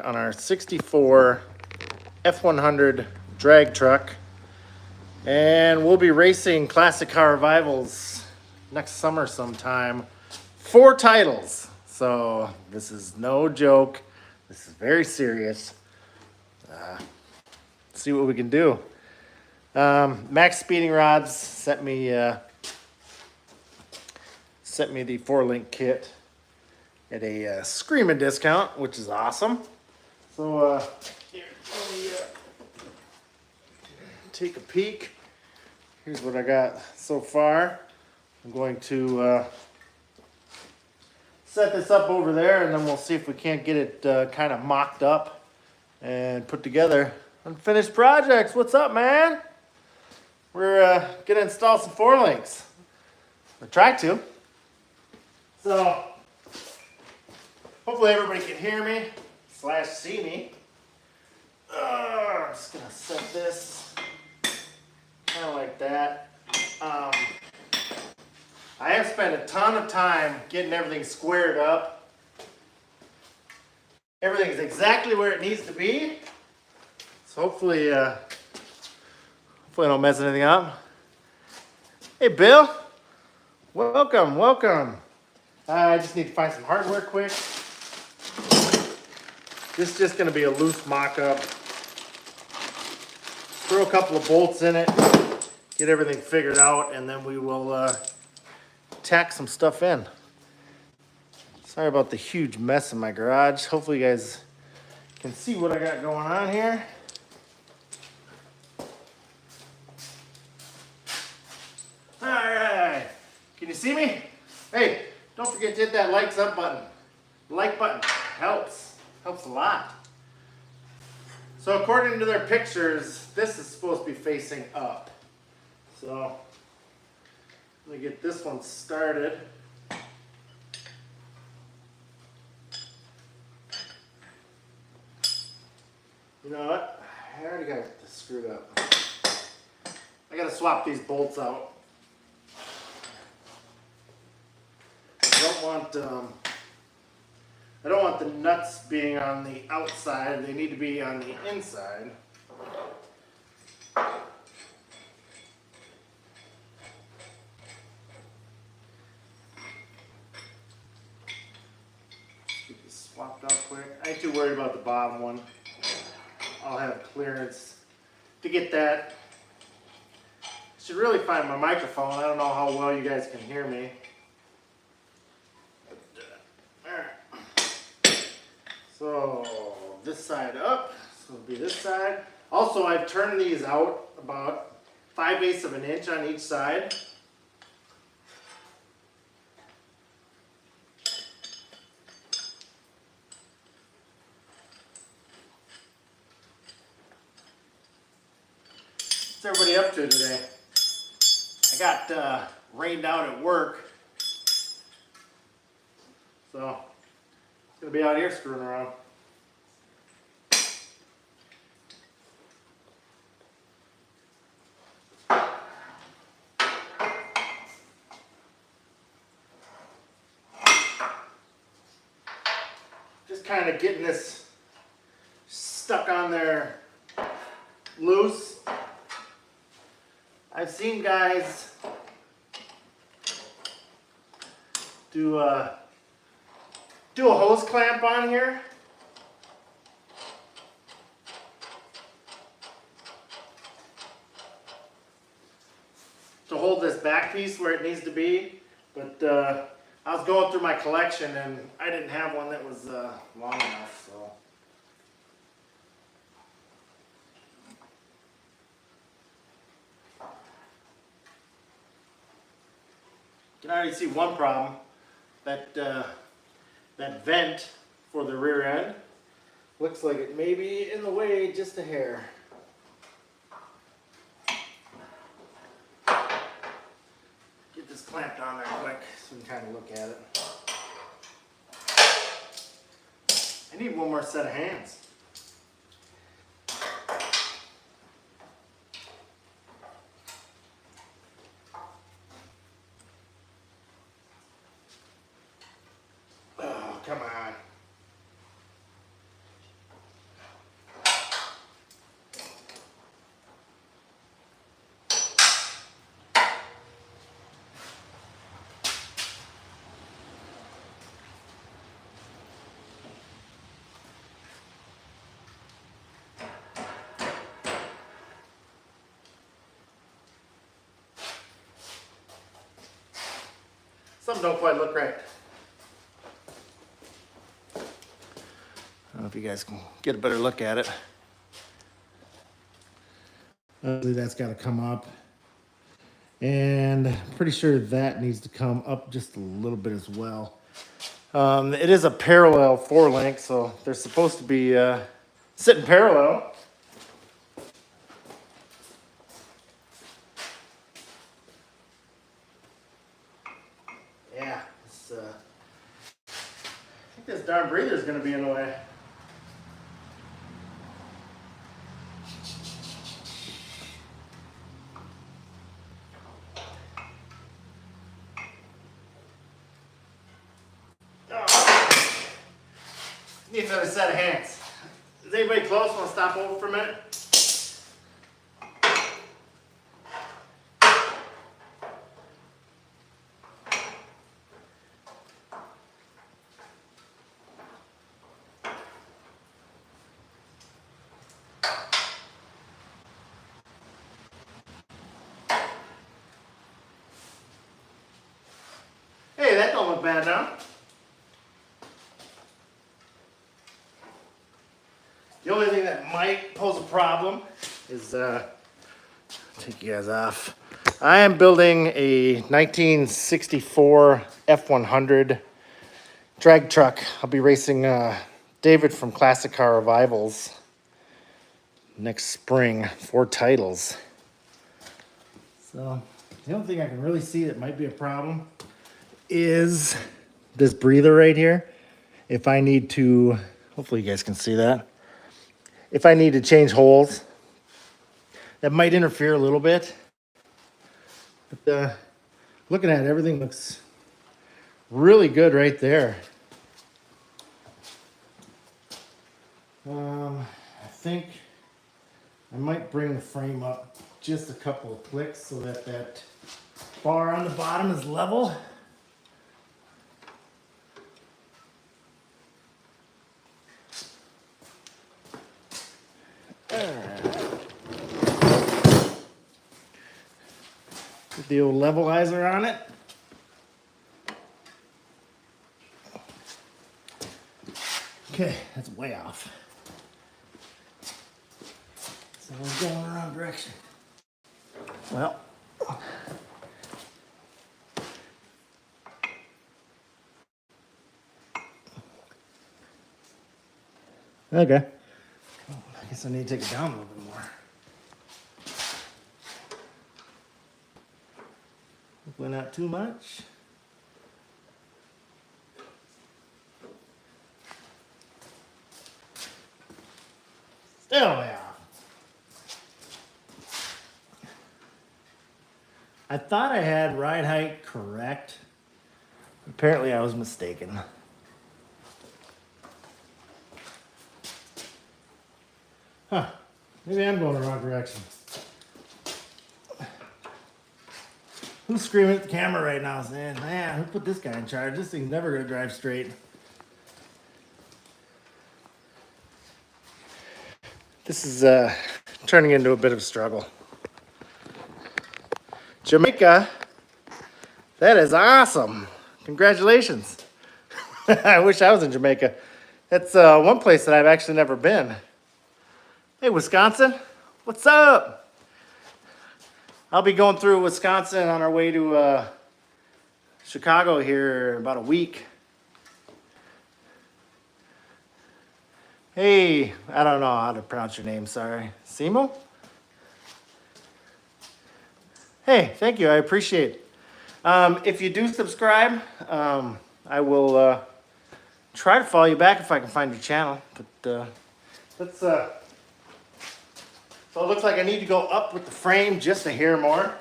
on our 64 F100 drag truck, and we'll be racing Classic Car Revivals next summer sometime. 4 titles, so this is no joke. This is very serious. See what we can do. Max Speeding Rods sent me the 4-link kit at a screaming discount, which is awesome. So here, let me take a peek. Here's what I got so far. I'm going to set this up over there, and then we'll see if we can't get it kind of mocked up and put together. Unfinished projects. What's up, man? We're gonna install some 4-links. Or try to. So hopefully everybody can hear me / see me. I'm just gonna set this kind of like that. I have spent a ton of time getting everything squared up. Everything is exactly where it needs to be. So hopefully I don't mess anything up. Hey, Bill. Welcome, welcome. I just need to find some hardware quick. This is just going to be a loose mock-up. Throw a couple of bolts in it, get everything figured out, and then we will tack some stuff in. Sorry about the huge mess in my garage. Hopefully you guys can see what I got going on here. All right, can you see me? Hey, don't forget to hit that likes up button. The like button helps a lot. So according to their pictures, this is supposed to be facing up. So let me get this one started. You know what? I already got this screwed up. I gotta swap these bolts out. I don't want the nuts being on the outside. They need to be on the inside. Get this swapped out quick. I ain't too worried about the bottom one. I'll have clearance to get that. I should really find my microphone. I don't know how well you guys can hear me. So this side up, so it'll be this side. Also, I've turned these out about 5/8 of an inch on each side. What's everybody up to today? I got rained out at work, so gonna be out here screwing around. Just kind of getting this stuck on there loose. I've seen guys do a hose clamp on here. To hold this back piece where it needs to be, but I was going through my collection and I didn't have one that was long enough, so. You can already see one problem. That vent for the rear end looks like it may be in the way just a hair. Get this clamped on there quick so we can kind of look at it. I need one more set of hands. Oh, come on. Something don't quite look right. I don't know if you guys can get a better look at it. That's got to come up. And I'm pretty sure that needs to come up just a little bit as well. It is a parallel 4-link, so they're supposed to be sitting parallel. Yeah, I think this darn breather is going to be in the way. Need another set of hands. Is anybody close? Want to stop over for a minute? Hey, that don't look bad now. The only thing that might pose a problem is, take you guys off. I am building a 1964 F100 drag truck. I'll be racing David from Classic Car Revivals next spring, 4 titles. So the only thing I can really see that might be a problem is this breather right here. If I need to, hopefully you guys can see that. If I need to change holes, that might interfere a little bit. But looking at it, everything looks really good right there. I think I might bring the frame up just a couple of clicks so that that bar on the bottom is level. Put the old levelizer on it. Okay, that's way off. So we're going the wrong direction. Well, okay. I guess I need to take it down a little bit more. Hopefully not too much. Still way off. I thought I had ride height correct. Apparently I was mistaken. Huh. Maybe I'm going the wrong direction. Who's screaming at the camera right now saying, man, who put this guy in charge? This thing's never gonna drive straight. This is turning into a bit of a struggle. Jamaica, that is awesome. Congratulations. I wish I was in Jamaica. That's one place that I've actually never been. Hey, Wisconsin, what's up? I'll be going through Wisconsin on our way to Chicago here in about a week. Hey, I don't know how to pronounce your name, sorry. Simo? Hey, thank you, I appreciate it. If you do subscribe, I will try to follow you back if I can find your channel. But let's, so it looks like I need to go up with the frame just a hair more.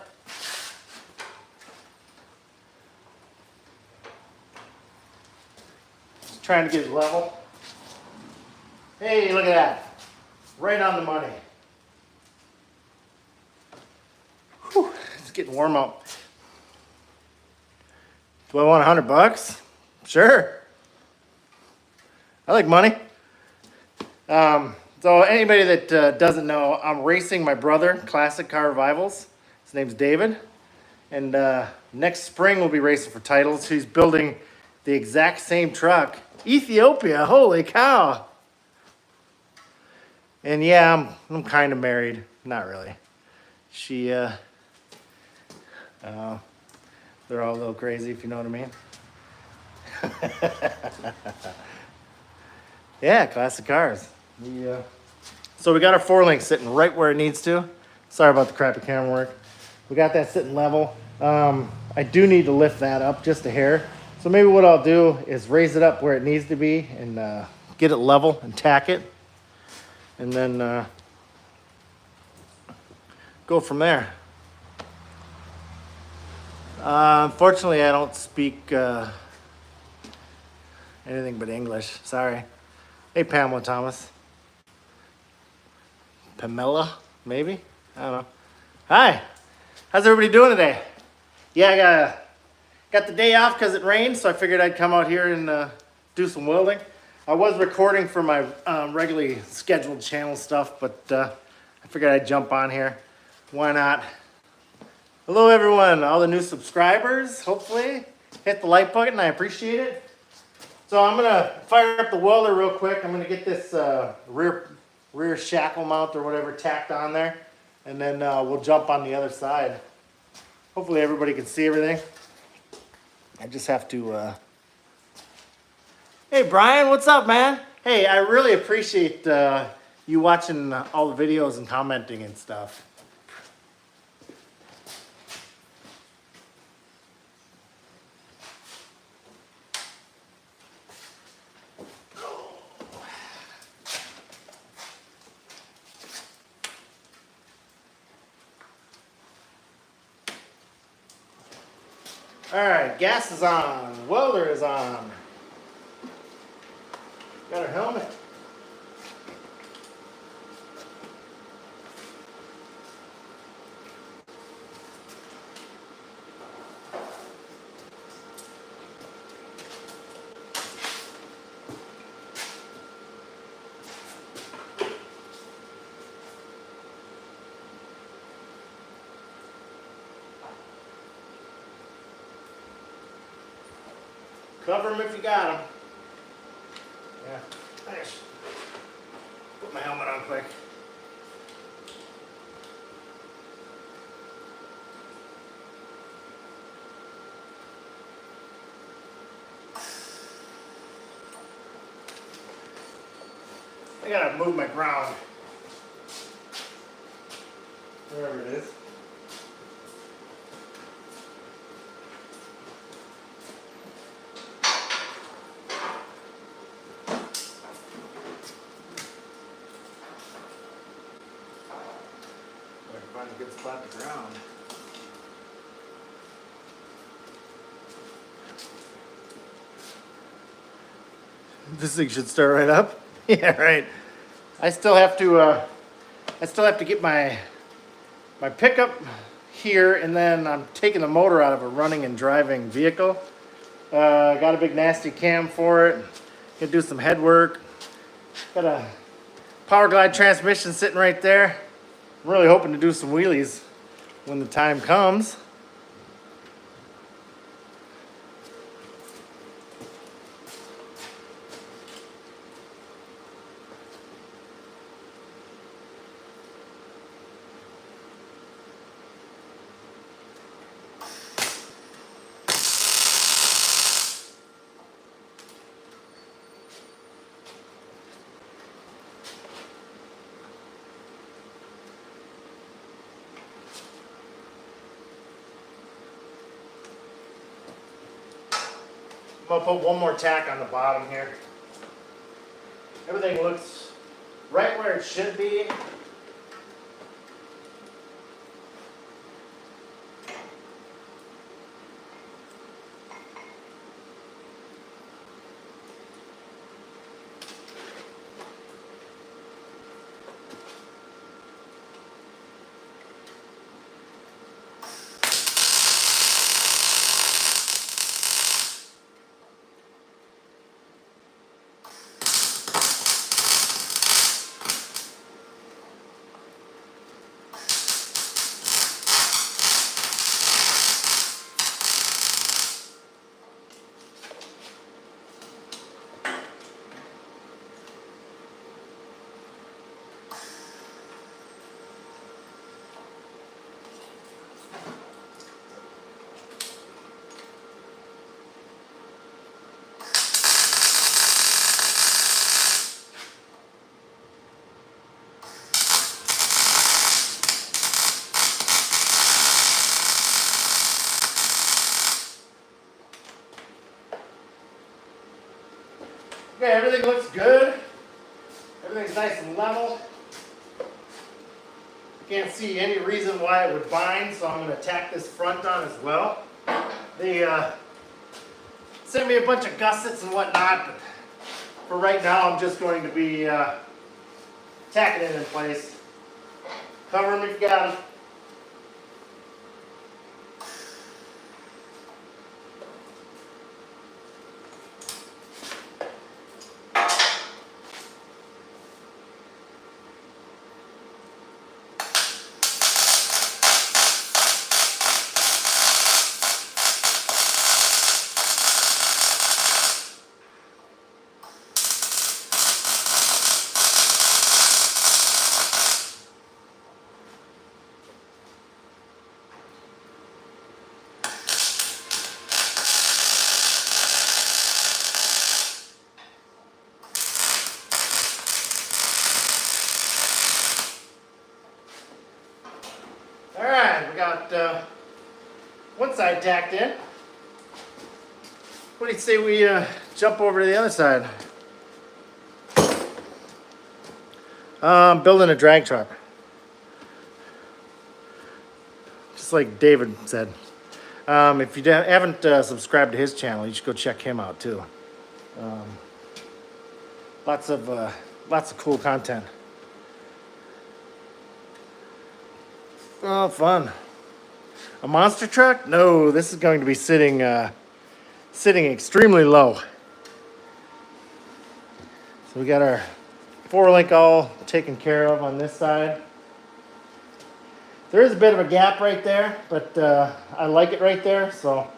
Just trying to get it level. Hey, look at that. Right on the money. Whew, it's getting warm out. Do I want $100? Sure. I like money. So anybody that doesn't know, I'm racing my brother, Classic Car Revivals. His name's David. And next spring we'll be racing for titles. He's building the exact same truck. Ethiopia, holy cow. And yeah, I'm kind of married. Not really. She, they're all a little crazy, if you know what I mean. Yeah, classic cars. So we got our 4-link sitting right where it needs to. Sorry about the crappy camera work. We got that sitting level. I do need to lift that up just a hair. So maybe what I'll do is raise it up where it needs to be and get it level and tack it. And then go from there. Unfortunately, I don't speak anything but English. Sorry. Hey, Pamela Thomas. Pamela, maybe? I don't know. Hi. How's everybody doing today? Yeah, I got the day off because it rained, so I figured I'd come out here and do some welding. I was recording for my regularly scheduled channel stuff, but I figured I'd jump on here. Why not? Hello, everyone. All the new subscribers, hopefully. Hit the like button. I appreciate it. So I'm going to fire up the welder real quick. I'm going to get this rear shackle mount or whatever tacked on there, and then we'll jump on the other side. Hopefully everybody can see everything. I just have to... Hey, Brian, what's up, man? Hey, I really appreciate you watching all the videos and commenting and stuff. All right, gas is on, welder is on. Got our helmet. Cover them if you got them. Yeah. Nice. Put my helmet on quick. I gotta move my ground. Wherever it is. Find a good spot to ground. This thing should start right up. Yeah, right. I still have to get my pickup here, and then I'm taking the motor out of a running and driving vehicle. Got a big nasty cam for it. Gonna do some head work. Got a Power Glide transmission sitting right there. I'm really hoping to do some wheelies when the time comes. I'm gonna put one more tack on the bottom here. Everything looks right where it should be. Okay, everything looks good. Everything's nice and level. Can't see any reason why it would bind, so I'm going to tack this front on as well. They sent me a bunch of gussets and whatnot, but for right now I'm just going to be tacking it in place. Cover them if you got them. Alright, we got one side tacked in. What do you say we jump over to the other side? Building a drag truck. Just like David said. If you haven't subscribed to his channel, you should go check him out too. Lots of cool content. Oh, fun. A monster truck? No, this is going to be sitting extremely low. So we got our 4-link all taken care of on this side. There is a bit of a gap right there, but I like it right there, so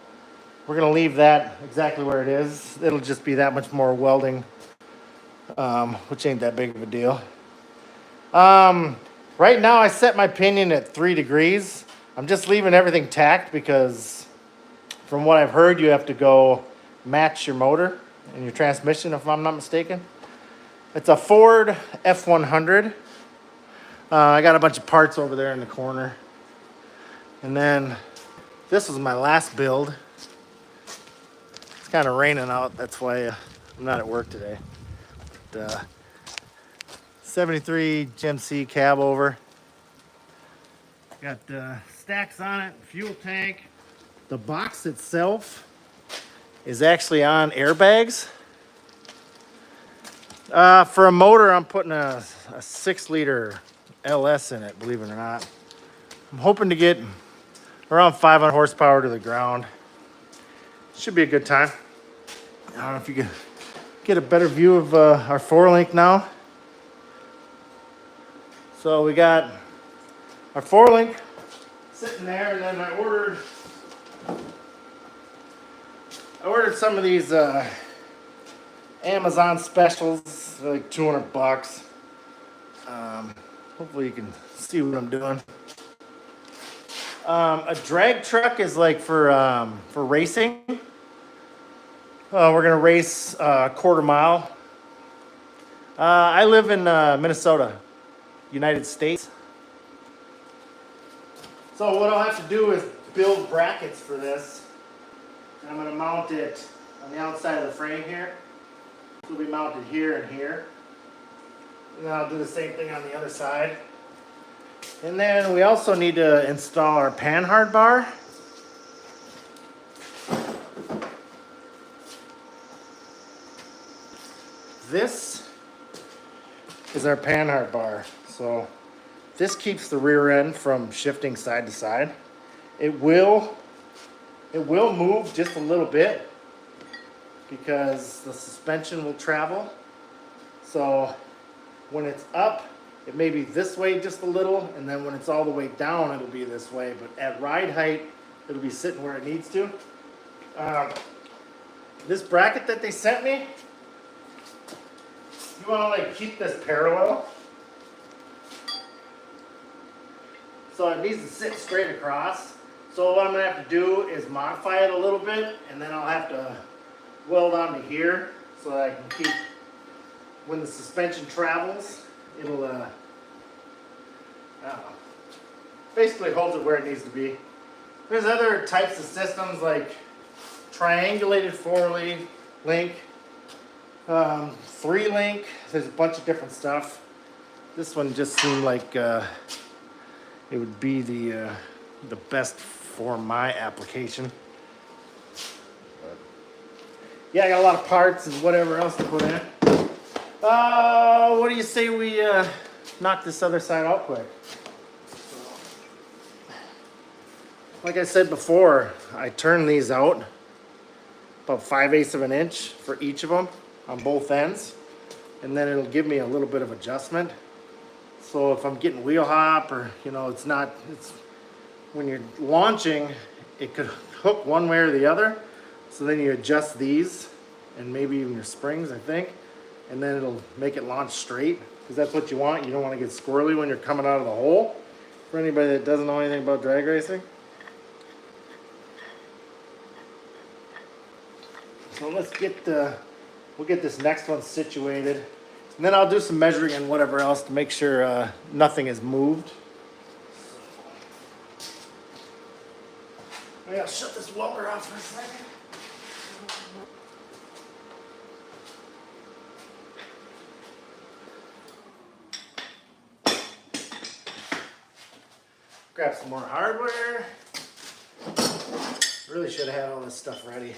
we're going to leave that exactly where it is. It'll just be that much more welding, which ain't that big of a deal. Right now I set my pinion at 3 degrees. I'm just leaving everything tacked because from what I've heard, you have to go match your motor and your transmission, if I'm not mistaken. It's a Ford F100. I got a bunch of parts over there in the corner. And then this was my last build. It's kind of raining out. That's why I'm not at work today. But, 73 GMC cab over. Got stacks on it, fuel tank. The box itself is actually on airbags. For a motor, I'm putting a 6-liter LS in it, believe it or not. I'm hoping to get around 500 horsepower to the ground. Should be a good time. I don't know if you can get a better view of our 4-link now. So we got our 4-link sitting there, and then I ordered some of these Amazon specials, like 200 bucks. Hopefully you can see what I'm doing. A drag truck is like for racing. We're gonna race a quarter mile. I live in Minnesota, United States. So what I'll have to do is build brackets for this. And I'm going to mount it on the outside of the frame here. It'll be mounted here and here. And then I'll do the same thing on the other side. And then we also need to install our Panhard bar. This is our Panhard bar. So this keeps the rear end from shifting side to side. It will move just a little bit because the suspension will travel. So when it's up, it may be this way just a little, and then when it's all the way down, it'll be this way. But at ride height, it'll be sitting where it needs to. This bracket that they sent me, you want to like keep this parallel. So it needs to sit straight across. So what I'm going to have to do is modify it a little bit, and then I'll have to weld onto here so that I can keep, when the suspension travels, it'll, I don't know, basically holds it where it needs to be. There's other types of systems like triangulated 4-link, 3 link. There's a bunch of different stuff. This one just seemed like it would be the best for my application. But yeah, I got a lot of parts and whatever else to put in. What do you say we knock this other side out quick? Like I said before, I turn these out about 5/8 of an inch for each of them on both ends, and then it'll give me a little bit of adjustment. So if I'm getting wheel hop, or it's when you're launching, it could hook one way or the other. So then you adjust these and maybe even your springs, I think, and then it'll make it launch straight, because that's what you want. You don't want to get squirrely when you're coming out of the hole. For anybody that doesn't know anything about drag racing. So let's we'll get this next one situated, and then I'll do some measuring and whatever else to make sure nothing is moved. Maybe I'll shut this welder off for a second. Grab some more hardware. Really should have had all this stuff ready.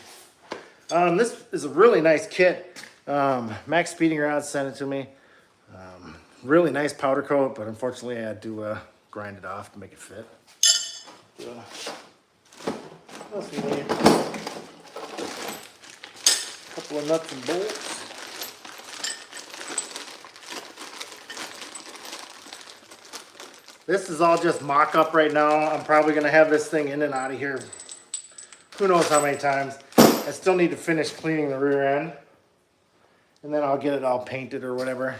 This is a really nice kit. Max Speeding Rod sent it to me. Really nice powder coat, but unfortunately I had to grind it off to make it fit. What else we need? A couple of nuts and bolts. This is all just mock-up right now. I'm probably going to have this thing in and out of here who knows how many times. I still need to finish cleaning the rear end, and then I'll get it all painted or whatever.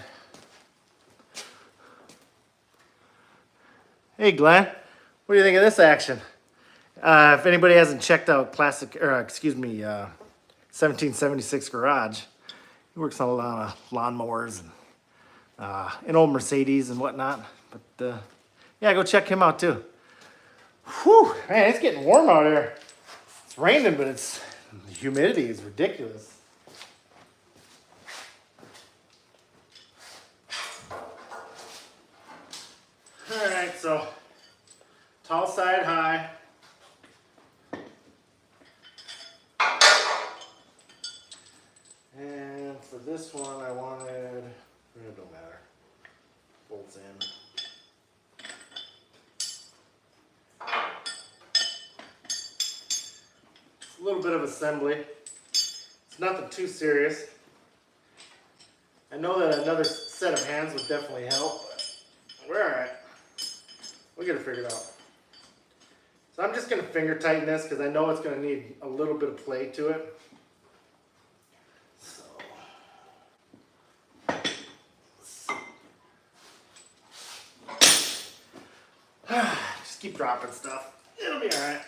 Hey Glenn, what do you think of this action? If anybody hasn't checked out 1776 Garage, he works on a lot of lawnmowers and an old Mercedes and whatnot. But yeah, go check him out too. Whew, man, it's getting warm out here. It's raining, but the humidity is ridiculous. All right, so tall side high. And for this one, I wanted, it don't matter, bolts in. A little bit of assembly. It's nothing too serious. I know that another set of hands would definitely help, but we're alright. We'll get it figured out. So I'm just going to finger tighten this because I know it's going to need a little bit of play to it. So, just keep dropping stuff. It'll be alright.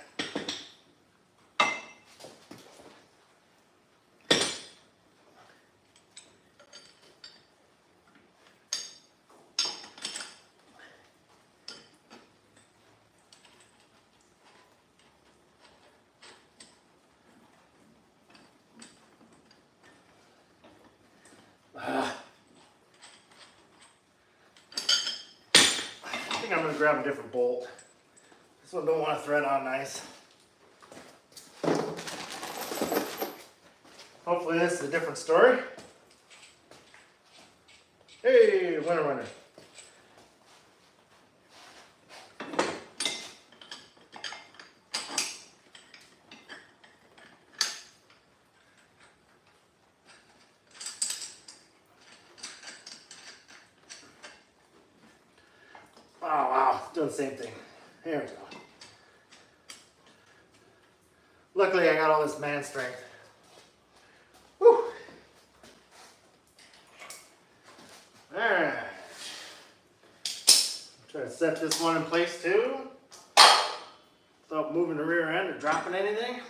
I'm going to grab a different bolt. This one don't want to thread on nice. Hopefully this is a different story. Hey, winner. Oh wow, it's doing the same thing. There we go. Luckily I got all this man strength. Whew. Alright. Try to set this one in place too, without moving the rear end or dropping anything.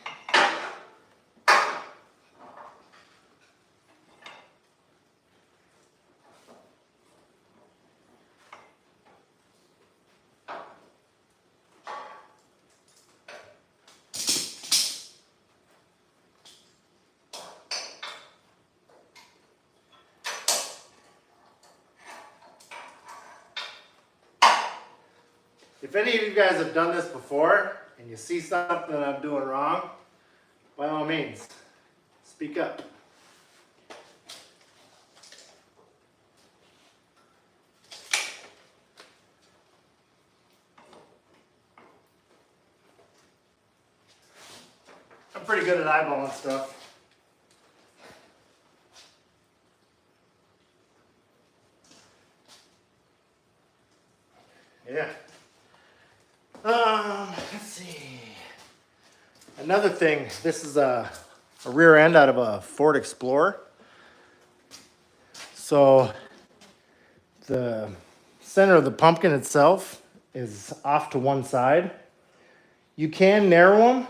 If any of you guys have done this before and you see something that I'm doing wrong, by all means, speak up. I'm pretty good at eyeballing stuff. Yeah. Let's see. Another thing, this is a rear end out of a Ford Explorer. So the center of the pumpkin itself is off to one side. You can narrow them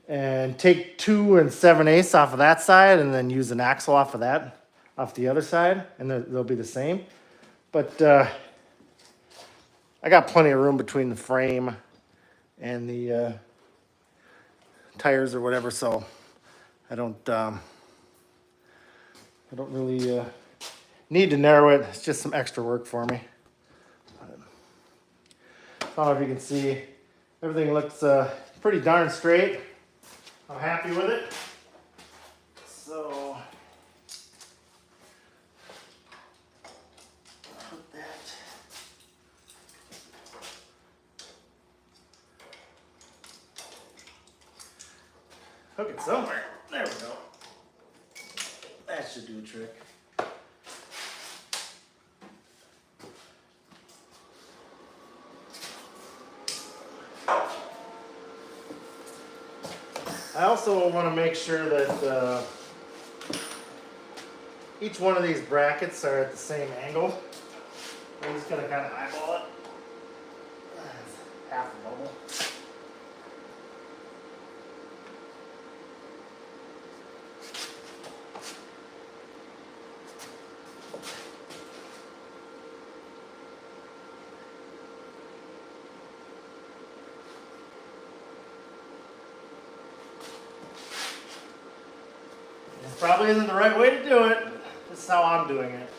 and take 2 7/8 off of that side and then use an axle off of that, off the other side, and they'll be the same. But I got plenty of room between the frame and the tires or whatever, so I don't really need to narrow it. It's just some extra work for me. I don't know if you can see, everything looks pretty darn straight. I'm happy with it. So put that. Hook it somewhere. There we go. That should do a trick. I also want to make sure that each one of these brackets are at the same angle. I'm just going to kind of eyeball it. That's half a bubble. This probably isn't the right way to do it. This is how I'm doing it.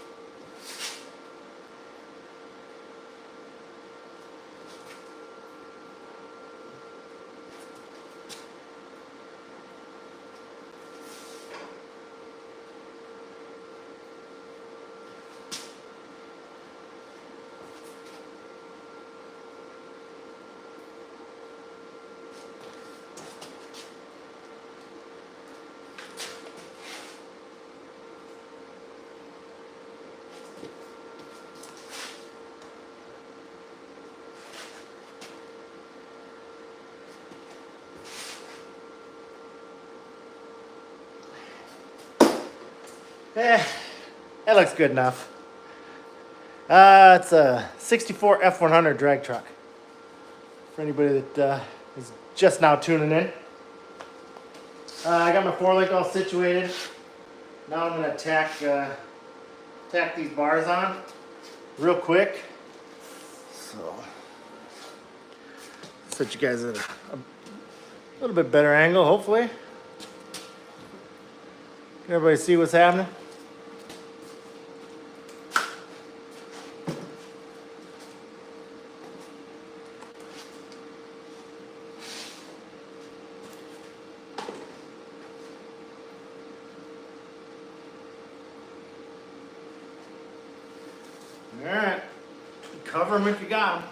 That looks good enough. It's a 64 F100 drag truck. For anybody that is just now tuning in. I got my 4-link all situated. Now I'm going to tack these bars on real quick. So, set you guys at a little bit better angle, hopefully. Can everybody see what's happening? All right, cover them if you got them.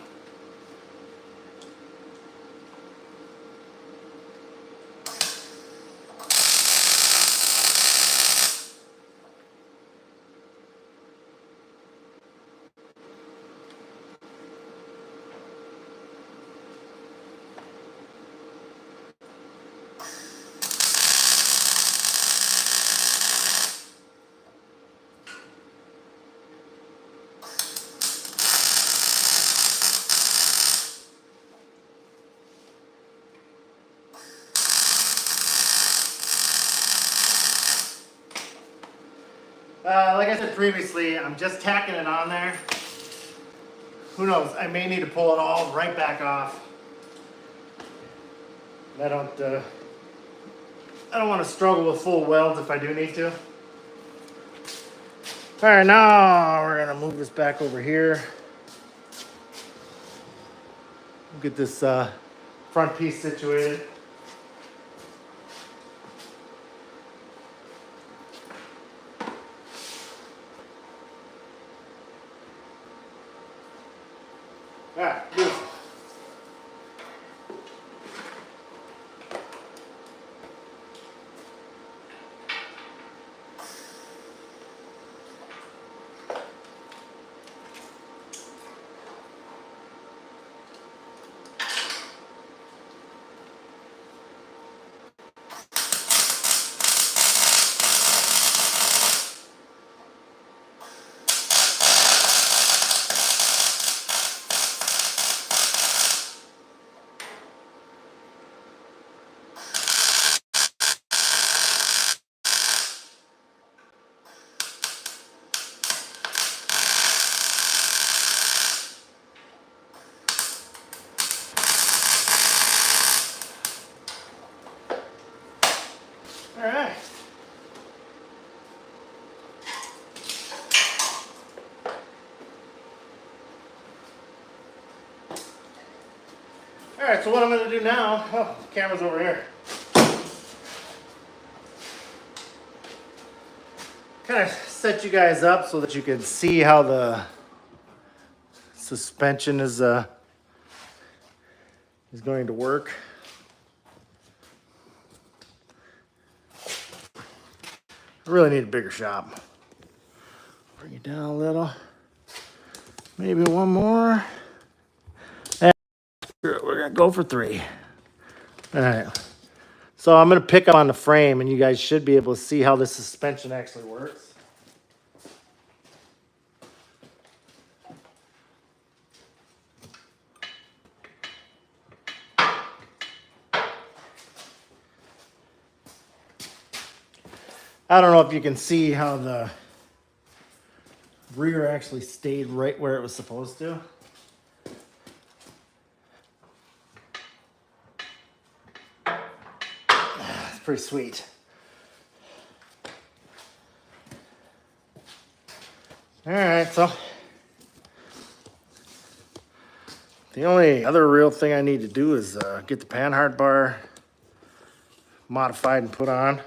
Like I said previously, I'm just tacking it on there. Who knows? I may need to pull it all right back off. I don't want to struggle with full welds if I do need to. All right, now we're gonna move this back over here. Get this front piece situated. Alright, beautiful. Alright. Alright, so what I'm going to do now, oh, the camera's over here. Kind of set you guys up so that you can see how the suspension is going to work. I really need a bigger shop. Bring it down a little. Maybe one more. And we're gonna go for 3. All right. So I'm gonna pick up on the frame, and you guys should be able to see how the suspension actually works. I don't know if you can see how the rear actually stayed right where it was supposed to. It's pretty sweet. All right, so the only other real thing I need to do is get the Panhard bar modified and put on.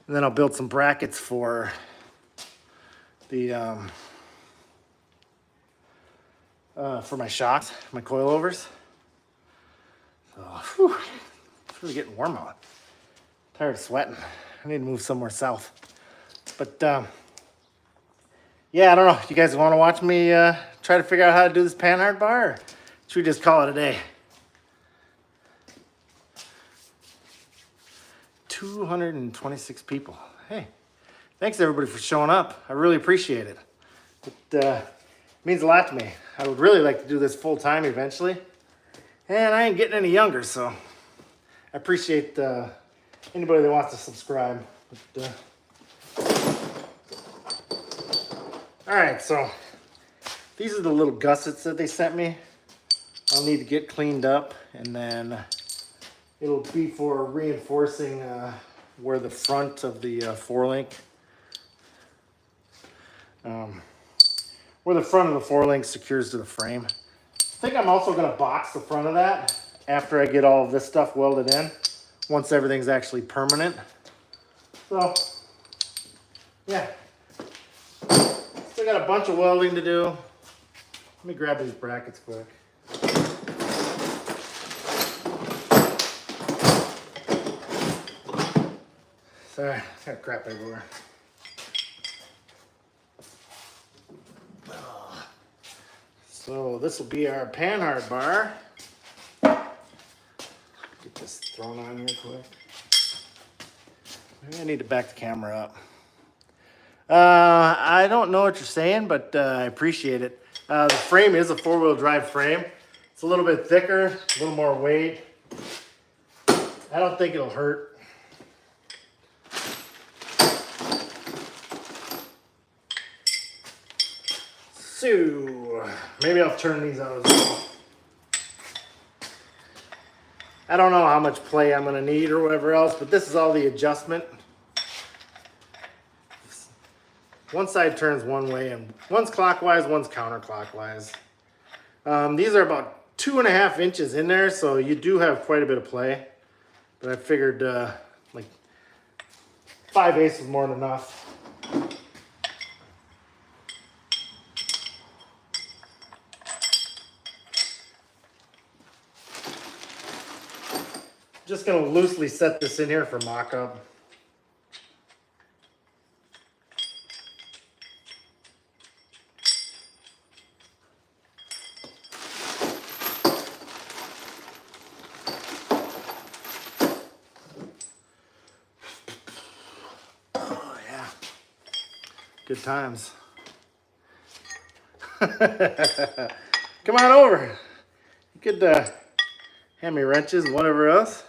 And then I'll build some brackets for the for my shocks, my coilovers. So, whew, it's really getting warm out. Tired of sweating. I need to move somewhere south. But yeah, I don't know. You guys want to watch me try to figure out how to do this Panhard bar, or should we just call it a day? 226 people. Hey, thanks everybody for showing up. I really appreciate it. It means a lot to me. I would really like to do this full time eventually. And I ain't getting any younger, so I appreciate anybody that wants to subscribe. But, all right, so these are the little gussets that they sent me. I'll need to get cleaned up, and then it'll be for reinforcing where the front of the 4-link, where the front of the 4-link secures to the frame. I think I'm also going to box the front of that after I get all of this stuff welded in, once everything's actually permanent. So, yeah. Still got a bunch of welding to do. Let me grab these brackets quick. Sorry, I got crap everywhere. So this will be our Panhard bar. Get this thrown on here quick. Maybe I need to back the camera up. I don't know what you're saying, but I appreciate it. The frame is a 4-wheel drive frame. It's a little bit thicker, a little more weight. I don't think it'll hurt. So, maybe I'll turn these out as well. I don't know how much play I'm going to need or whatever else, but this is all the adjustment. One side turns one way, and one's clockwise, one's counterclockwise. These are about 2.5 inches in there, so you do have quite a bit of play. But I figured like 5/8 was more than enough. Just gonna loosely set this in here for mock-up. Oh yeah, good times. Come on over. You could hand me wrenches and whatever else.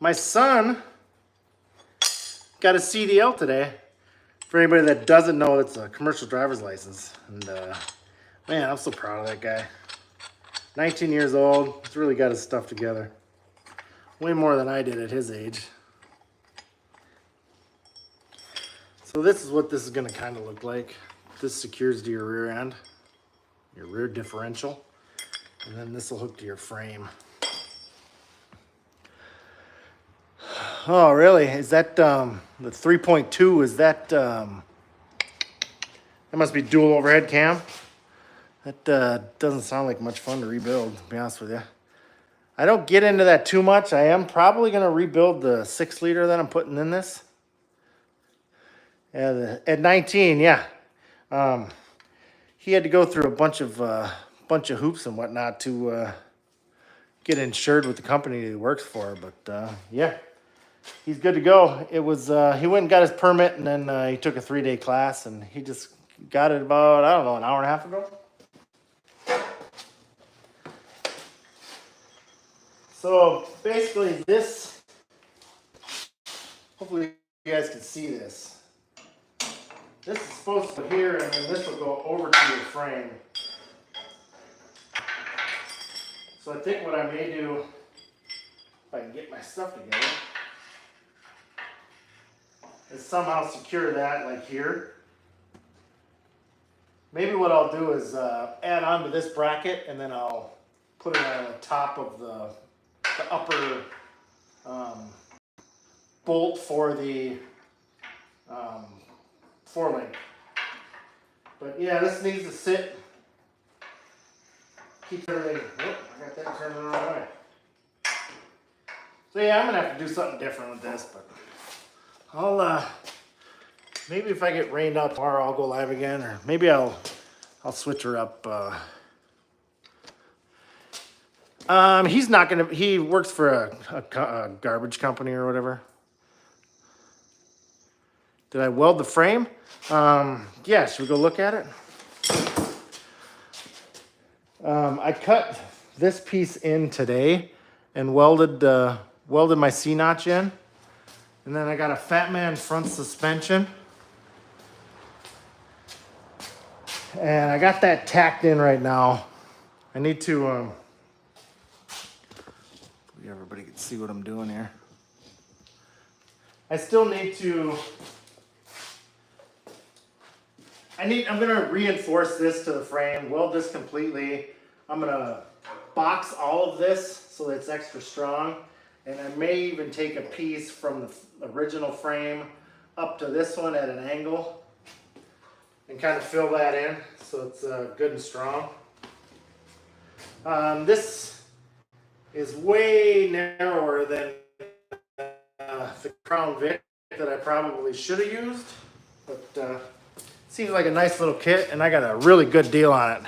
My son got a CDL today. For anybody that doesn't know, it's a commercial driver's license. And man, I'm so proud of that guy. 19 years old. He's really got his stuff together. Way more than I did at his age. So this is what this is going to kind of look like. This secures to your rear end, your rear differential. And then this will hook to your frame. Oh, really? Is that the 3.2? Is that that must be dual overhead cam? That doesn't sound like much fun to rebuild, to be honest with you. I don't get into that too much. I am probably going to rebuild the 6-liter that I'm putting in this. At 19, yeah. He had to go through a bunch of hoops and whatnot to get insured with the company he works for. But yeah. He's good to go. It was he went and got his permit, and then he took a 3-day class, and he just got it about, I don't know, an hour and a half ago. So basically this, hopefully you guys can see this. This is supposed to go here, and then this will go over to your frame. So I think what I may do, if I can get my stuff together, is somehow secure that like here. Maybe what I'll do is add on to this bracket, and then I'll put it on the top of the upper bolt for the forelink. But yeah, this needs to sit. Keep everything. Whoop, I got that turned the wrong way. So yeah, I'm gonna have to do something different with this, but I'll maybe if I get rained out tomorrow, I'll go live again, or maybe I'll switch her up. He's not gonna. He works for a garbage company or whatever. Did I weld the frame? Yeah. Should we go look at it? I cut this piece in today and welded my C-notch in. And then I got a Fat Man front suspension. And I got that tacked in right now. I need to, everybody can see what I'm doing here. I still need to, I'm gonna reinforce this to the frame, weld this completely. I'm gonna box all of this so that it's extra strong. And I may even take a piece from the original frame up to this one at an angle and kind of fill that in so it's good and strong. This is way narrower than the Crown Vic that I probably should have used, but seems like a nice little kit, and I got a really good deal on it.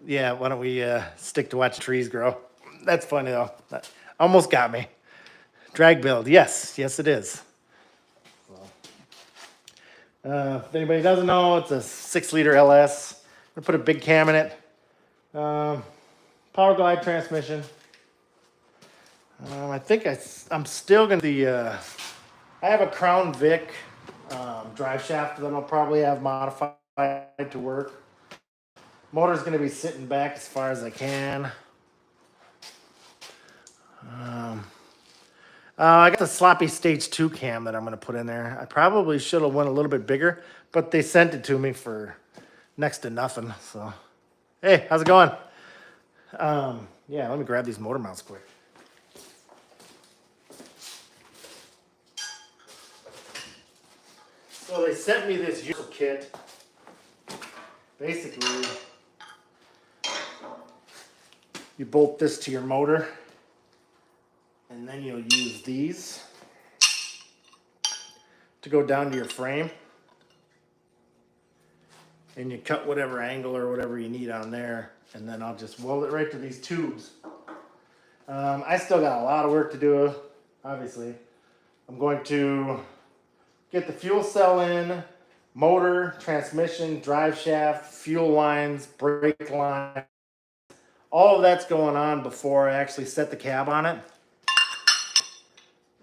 Yeah, why don't we stick to watching trees grow? That's funny though. That almost got me. Drag build, yes, it is. If anybody doesn't know, it's a 6-liter LS. I'm gonna put a big cam in it. Power glide transmission. I think I'm still gonna I have a Crown Vic drive shaft that I'll probably have modified to work. Motor's gonna be sitting back as far as I can. I got the sloppy stage 2 cam that I'm going to put in there. I probably should have went a little bit bigger, but they sent it to me for next to nothing. So, hey, how's it going? Yeah, let me grab these motor mounts quick. So they sent me this user kit. Basically, you bolt this to your motor, and then you'll use these to go down to your frame. And you cut whatever angle or whatever you need on there, and then I'll just weld it right to these tubes. I still got a lot of work to do, obviously. I'm going to get the fuel cell in, motor, transmission, drive shaft, fuel lines, brake line. All of that's going on before I actually set the cab on it.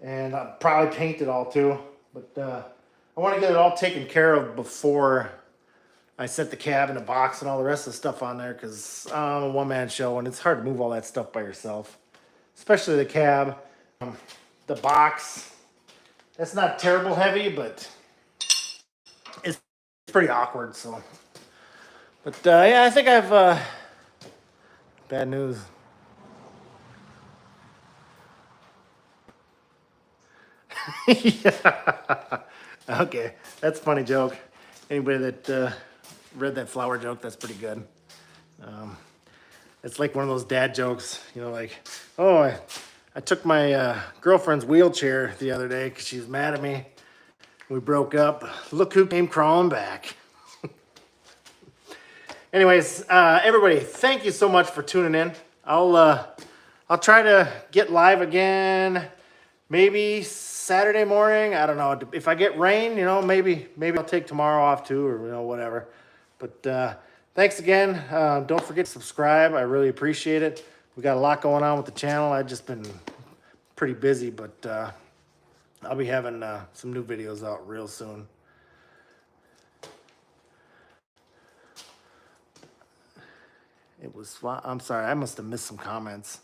And I'll probably paint it all too. But I want to get it all taken care of before I set the cab in a box and all the rest of the stuff on there, because I'm a one-man show and it's hard to move all that stuff by yourself. Especially the cab. The box, that's not terrible heavy, but it's pretty awkward. So, but yeah, I think I've bad news. Yeah. Okay, that's a funny joke. Anybody that read that flower joke, that's pretty good. It's like one of those dad jokes, you know, like, oh, I took my girlfriend's wheelchair the other day because she was mad at me. We broke up. Look who came crawling back. Anyways, everybody, thank you so much for tuning in. I'll try to get live again, maybe Saturday morning. I don't know. If I get rain, you know, maybe I'll take tomorrow off too, or you know, whatever. But thanks again. Don't forget to subscribe. I really appreciate it. We got a lot going on with the channel. I've just been pretty busy, but I'll be having some new videos out real soon. I'm sorry, I must have missed some comments.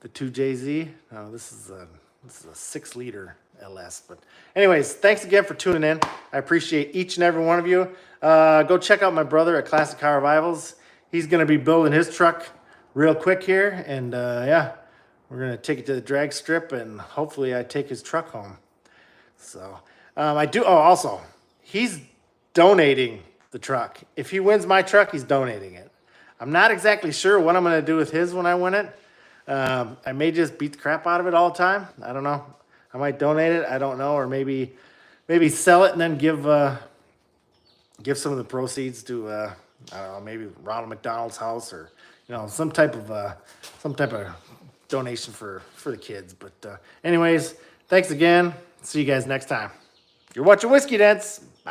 The 2JZ, no, this is a 6-liter LS. But anyways, thanks again for tuning in. I appreciate each and every one of you. Go check out my brother at Classic Car Revivals. He's going to be building his truck real quick here. And yeah, we're going to take it to the drag strip, and hopefully I take his truck home. So also, he's donating the truck. If he wins my truck, he's donating it. I'm not exactly sure what I'm going to do with his when I win it. I may just beat the crap out of it all the time. I don't know. I might donate it. I don't know. Or maybe sell it and then give some of the proceeds to, I don't know, maybe Ronald McDonald's house, or, you know, some type of donation for the kids. But anyways, thanks again. See you guys next time. You're watching Whiskey Dents. Bye.